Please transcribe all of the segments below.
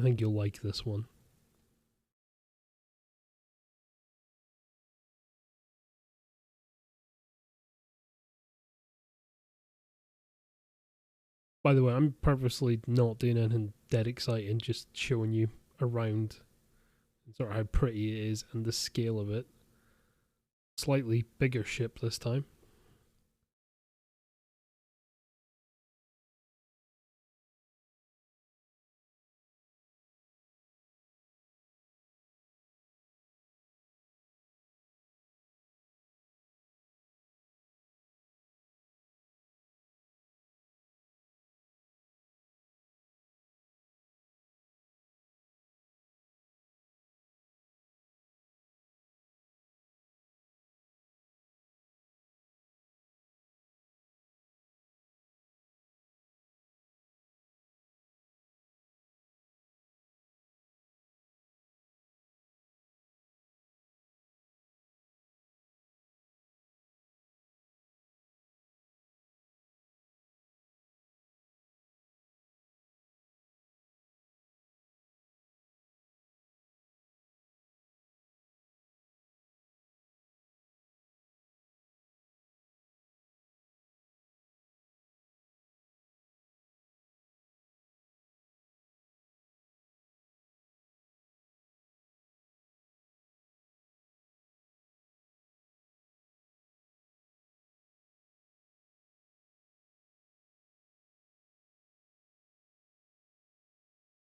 I think you'll like this one. By the way, I'm purposely not doing anything dead exciting, just showing you around sort of how pretty it is and the scale of it. Slightly bigger ship this time.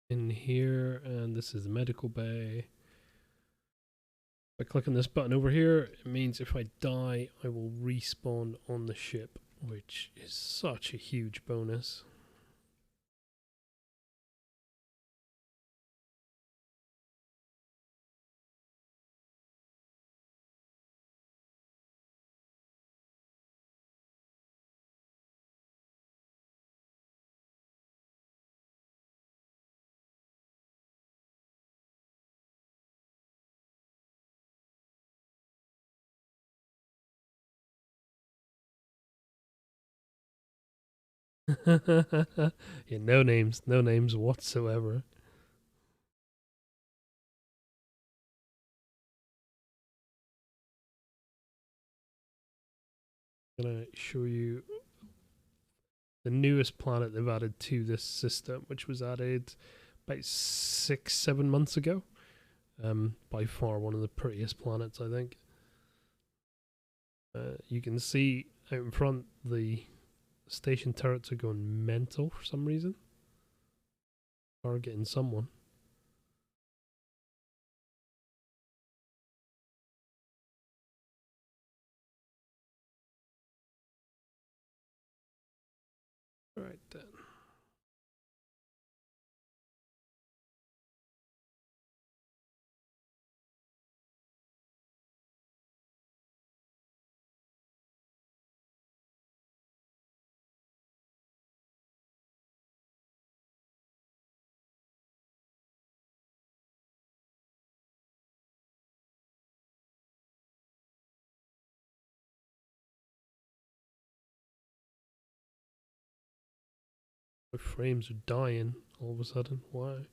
In here, and this is the medical bay. By clicking this button over here, it means if I die, I will respawn on the ship, which is such a huge bonus. Yeah, no names whatsoever. I'm gonna show you the newest planet they've added to this system, which was added about 6-7 months ago. By far one of the prettiest planets, I think. You can see out in front the station turrets are going mental for some reason. Targeting someone. Right then. My frames are dying all of a sudden. Why?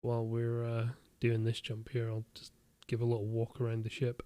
While we're doing this jump here, I'll just give a little walk around the ship.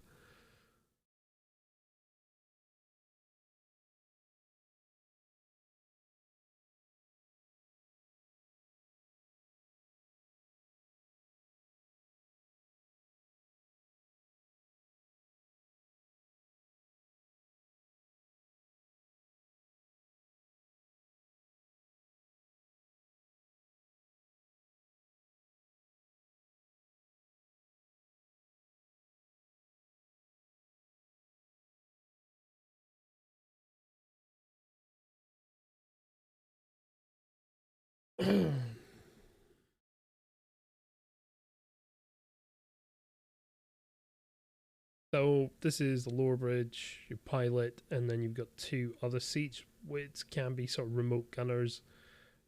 So this is the lower bridge, your pilot, and then you've got two other seats, which can be sort of remote gunners,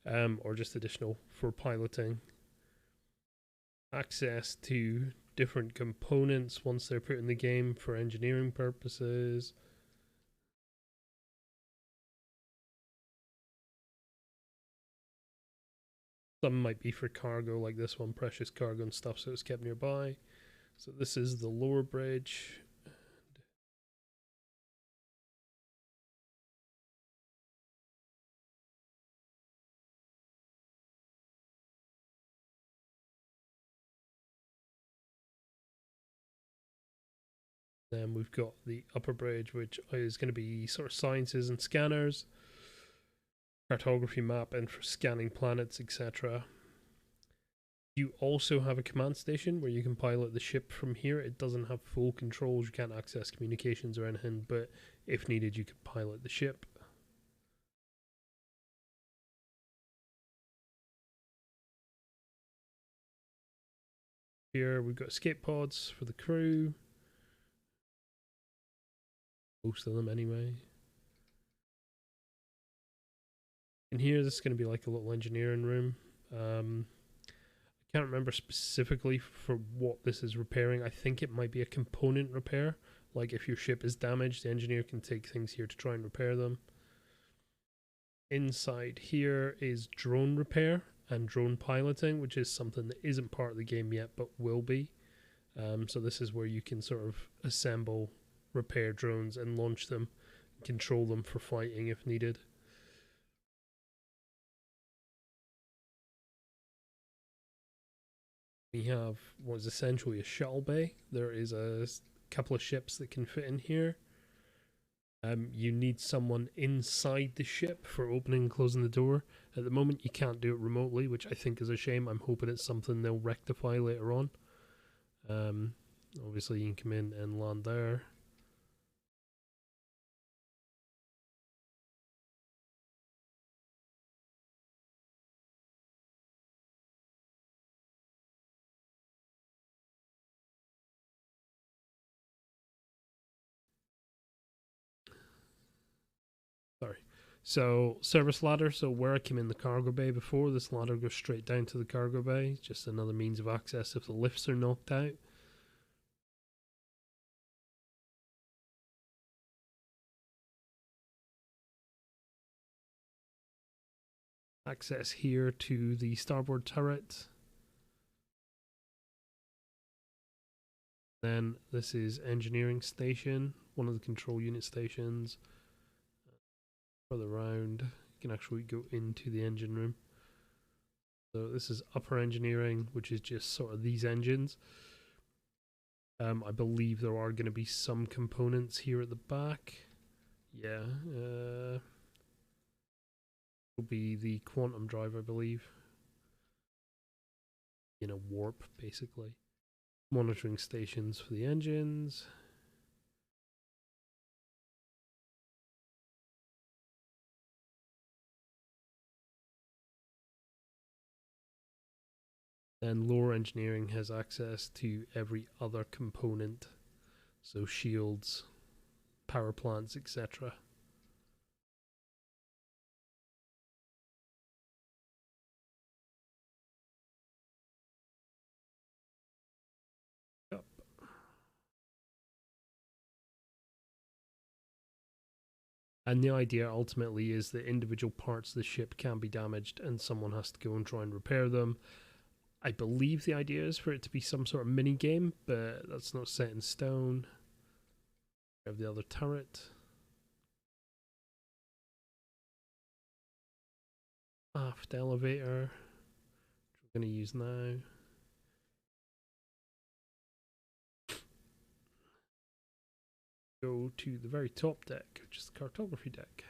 or just additional for piloting. Access to different components once they're put in the game for engineering purposes. Some might be for cargo, like this one, precious cargo and stuff, so it's kept nearby. So this is the lower bridge. Then we've got the upper bridge, which is going to be sort of sciences and scanners, cartography map, and for scanning planets, etc. You also have a command station where you can pilot the ship from here. It doesn't have full controls, you can't access communications or anything, but if needed, you could pilot the ship. Here we've got escape pods for the crew. Most of them anyway. In here, this is going to be like a little engineering room. I can't remember specifically for what this is repairing. I think it might be a component repair. Like if your ship is damaged, the engineer can take things here to try and repair them. Inside here is drone repair and drone piloting, which is something that isn't part of the game yet, but will be. So this is where you can sort of assemble, repair drones and launch them, and control them for fighting if needed. We have what is essentially a shuttle bay. There is a couple of ships that can fit in here. You need someone inside the ship for opening and closing the door. At the moment, you can't do it remotely, which I think is a shame. I'm hoping it's something they'll rectify later on. Obviously, you can come in and land there. Sorry. So, service ladder. So, where I came in the cargo bay before, this ladder goes straight down to the cargo bay. Just another means of access if the lifts are knocked out. Access here to the starboard turret. Then this is engineering station, one of the control unit stations. Further round, you can actually go into the engine room. So this is upper engineering, which is just sort of these engines. I believe there are going to be some components here at the back. Yeah, will be the quantum drive, I believe. In a warp, basically. Monitoring stations for the engines. Then lower engineering has access to every other component, so shields, power plants, etc. Yep. And the idea ultimately is that individual parts of the ship can be damaged and someone has to go and try and repair them. I believe the idea is for it to be some sort of mini game, but that's not set in stone. We have the other turret. Aft elevator, which we're going to use now. Go to the very top deck, which is the cartography deck.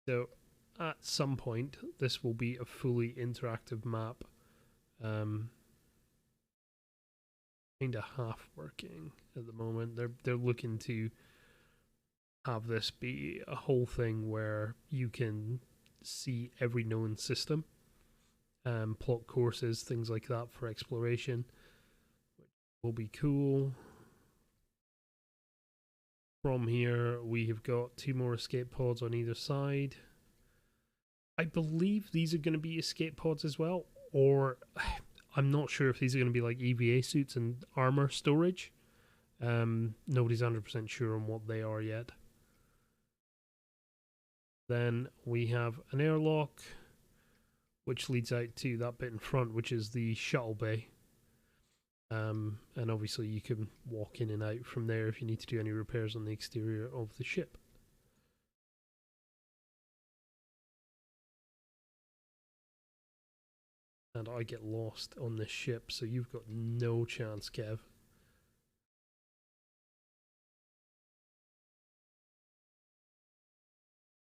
So at some point, this will be a fully interactive map. kind of half working at the moment. They're looking to have this be a whole thing where you can see every known system, plot courses, things like that for exploration, which will be cool. From here, we have got 2 more escape pods on either side. I believe these are going to be escape pods as well, or I'm not sure if these are going to be like EVA suits and armor storage. Nobody's 100% sure on what they are yet. Then we have an airlock, which leads out to that bit in front, which is the Shuttle Bay. And obviously you can walk in and out from there if you need to do any repairs on the exterior of the ship. And I get lost on this ship, so you've got no chance, Kev.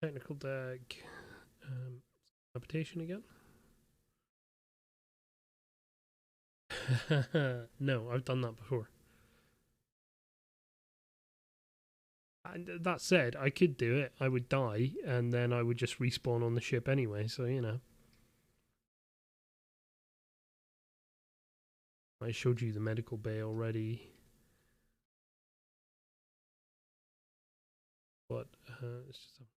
Technical deck. Habitation again? No, I've done that before. And that said, I could do it. I would die, and then I would just respawn on the ship anyway, so you know. I showed you the medical bay already. But it's just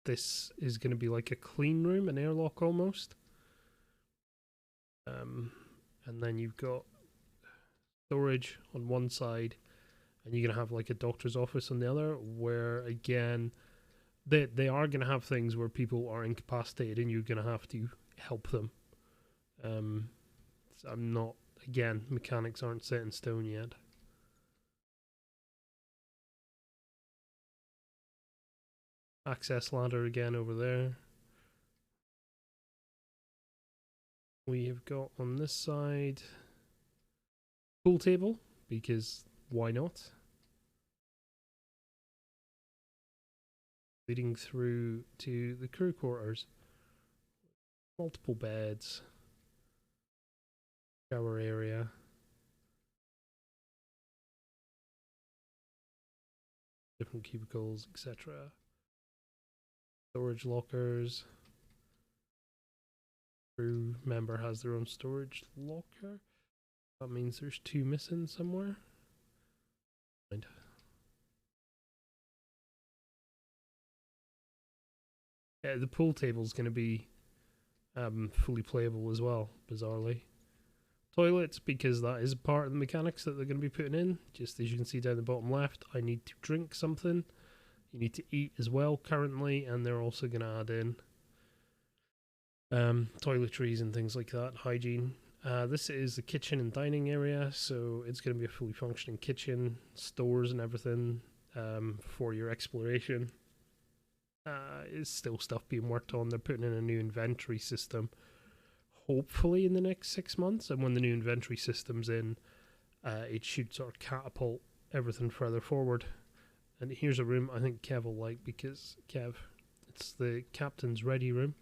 this is going to be like a clean room, an airlock almost. And then you've got storage on one side, and you're going to have like a doctor's office on the other, where again, they are going to have things where people are incapacitated and you're going to have to help them. So I'm not, again, mechanics aren't set in stone yet. Access ladder again over there. We have got on this side pool table, because why not? Leading through to the crew quarters. Multiple beds. Shower area. Different cubicles, etc. Storage lockers. Crew member has their own storage locker. That means there's 2 missing somewhere. Mind. Yeah, the pool table is going to be fully playable as well, bizarrely. Toilets, because that is part of the mechanics that they're going to be putting in. Just as you can see down the bottom left, I need to drink something. You need to eat as well currently, and they're also going to add in toiletries and things like that, hygiene. This is the kitchen and dining area, so it's going to be a fully functioning kitchen, stores and everything for your exploration. It's still stuff being worked on. They're putting in a new inventory system, hopefully in the next 6 months, and when the new inventory system's in, it should sort of catapult everything further forward. And here's a room I think Kev will like, because Kev, it's the captain's ready room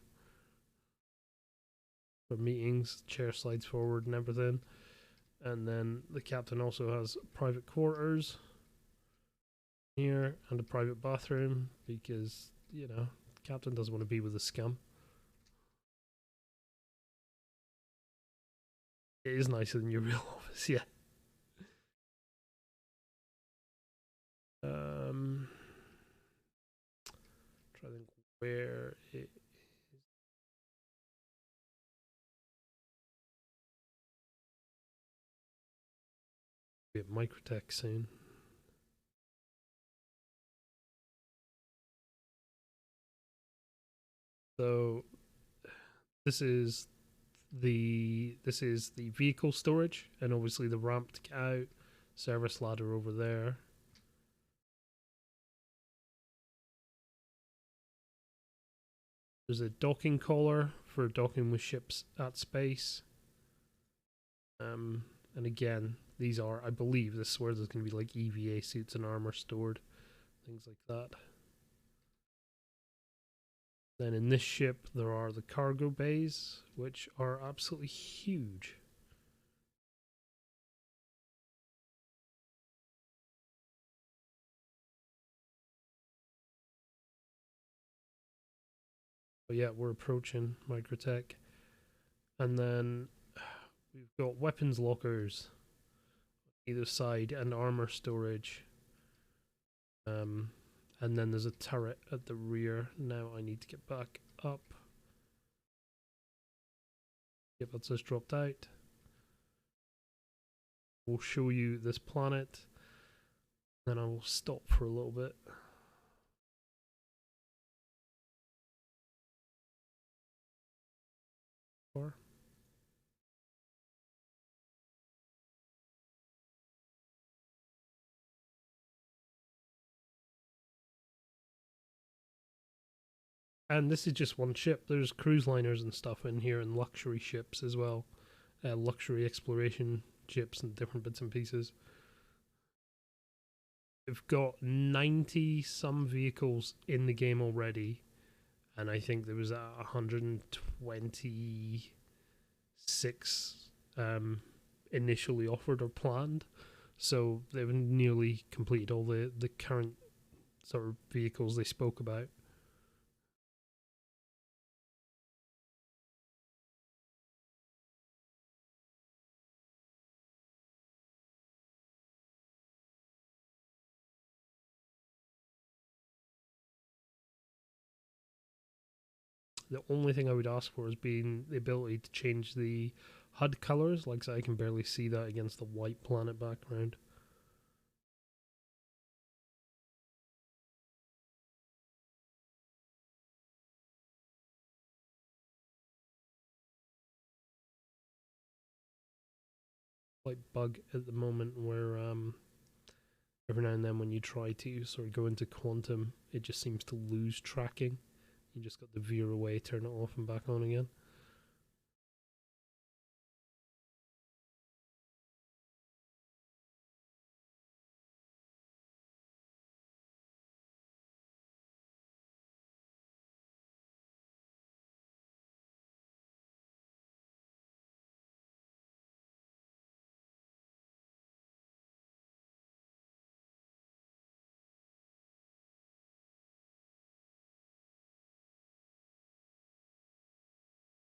for meetings. Chair slides forward and everything. And then the captain also has private quarters here and a private bathroom, because, you know, the captain doesn't want to be with the scum. It is nicer than your real office, yeah. Try to think where it is. Be at Microtech soon. So this is the vehicle storage, and obviously the ramp to get out, service ladder over there. There's a docking collar for docking with ships at space. And again, these are, I believe, this is where there's going to be like EVA suits and armor stored, things like that. Then in this ship there are the cargo bays, which are absolutely huge. But yeah, we're approaching Microtech. And then we've got weapons lockers either side and armor storage. And then there's a turret at the rear. Now I need to get back up. Yep, that's just dropped out. We'll show you this planet. Then I will stop for a little bit. And this is just one ship. There's cruise liners and stuff in here, and luxury ships as well. Luxury exploration ships and different bits and pieces. We've got 90 some vehicles in the game already, and I think there was 126 initially offered or planned. So they've nearly completed all the current sort of vehicles they spoke about. The only thing I would ask for is being the ability to change the Hud Colors, like so I can barely see that against the white planet background. Like bug at the moment where every now and then when you try to sort of go into quantum, it just seems to lose tracking. You just got to veer away, turn it off and back on again.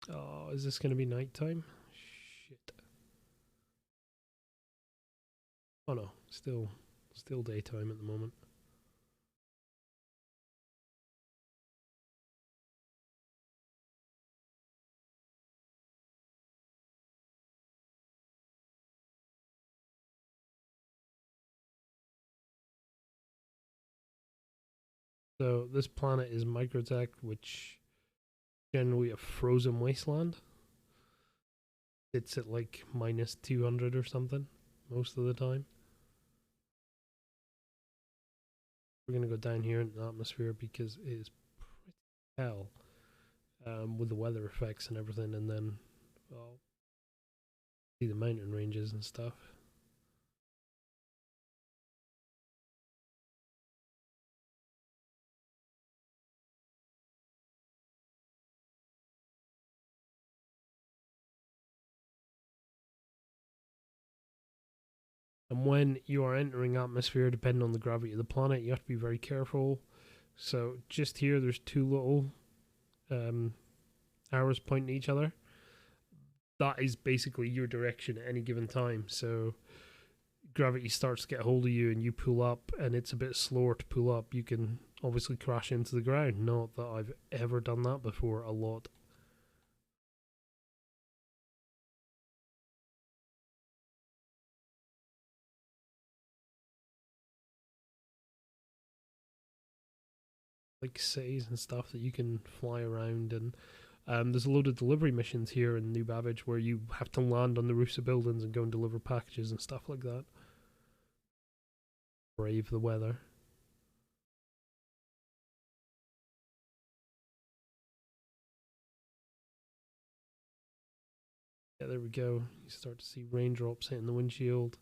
Oh, is this going to be nighttime? Shit. Oh no, still daytime at the moment. So this planet is Microtech, which generally a frozen wasteland. It's at like minus 200 or something most of the time. We're gonna go down here in the atmosphere because it is pretty hell with the weather effects and everything, and then well, see the mountain ranges and stuff. And when you are entering atmosphere, depending on the gravity of the planet, you have to be very careful. So just here, there's two little arrows pointing at each other. That is basically your direction at any given time. So gravity starts to get hold of you and you pull up and it's a bit slower to pull up, you can obviously crash into the ground. Not that I've ever done that before a lot. Like cities and stuff that you can fly around, and there's a load of delivery missions here in New Babbage where you have to land on the roofs of buildings and go and deliver packages and stuff like that. Brave the weather. Yeah, there we go. You start to see raindrops hitting the windshield.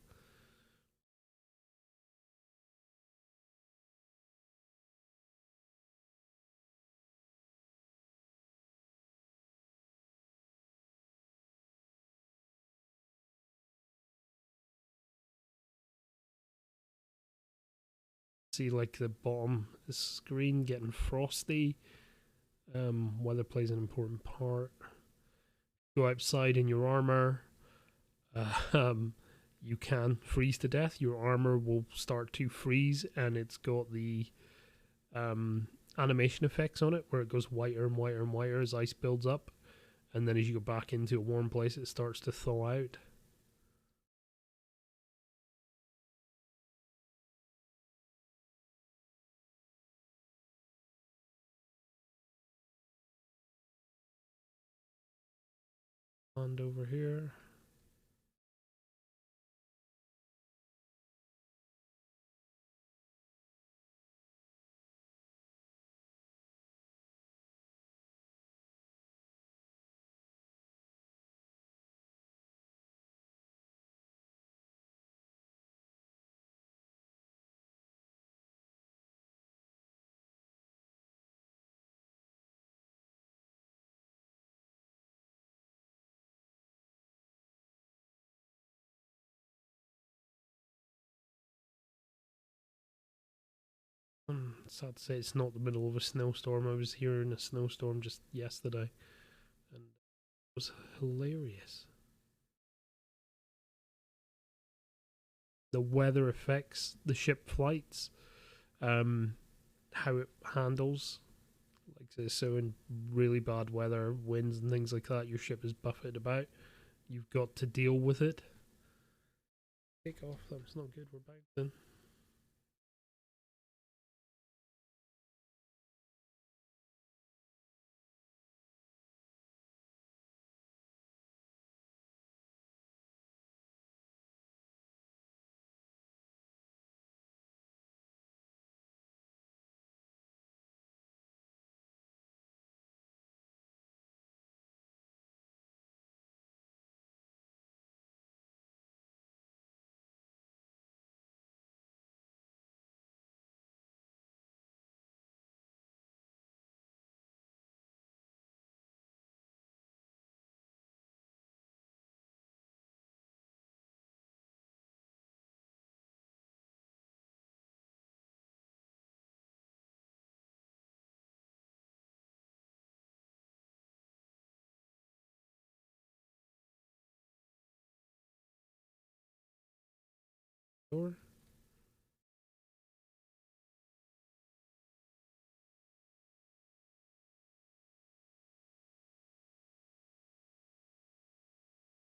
See, like the bottom of the screen getting frosty. Weather plays an important part. Go outside in your armor. You can freeze to death. Your armor will start to freeze, and it's got the animation effects on it where it goes whiter and whiter and whiter as ice builds up, and then as you go back into a warm place, it starts to thaw out. And over here. Sad to say it's not the middle of a snowstorm. I was here in a snowstorm just yesterday, and it was hilarious. The weather affects the ship flights, how it handles. Like so, in really bad weather, winds and things like that, your ship is buffeted about. You've got to deal with it. Take off. That's not good. We're bouncing. Door.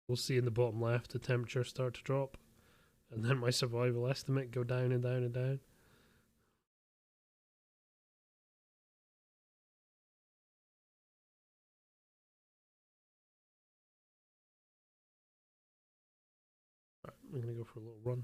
We'll see in the bottom left the temperature start to drop, and then my survival estimate go down and down and down. Right, I'm gonna go for a little run.